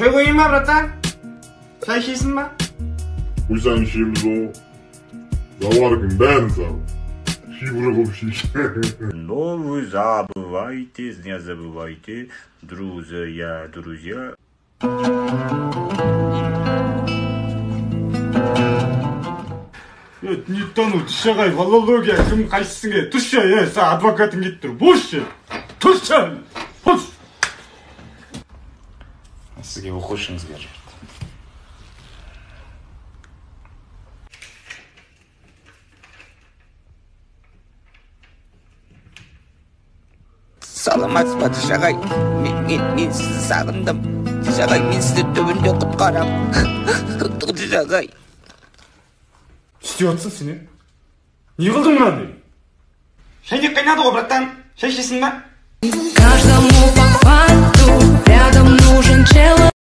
Çay koyayım mı bratan? Çay içeysin mi? Uysan işimiz o. Zavargın ben sağ. Но вы забывайте, не забывайте, друзья. Не тону, дышагай, филология, кім қайсысыңа? Тұшша, сен адвокатың кетіп тұр. Босшы! Тұшша! Бос! Сізге оқушыңызға жіберді. Саламатсыз ба, Дышағай? Мен сізді сағындым. Дышағай, мен сізді түбінде құтқарам. Дышағай. Істеп жатсың сен? Не қылдың мынаны? Шайнек қайнады ғой, браттан. Шай ішесің ба? Каждому по факту рядом нужен чел.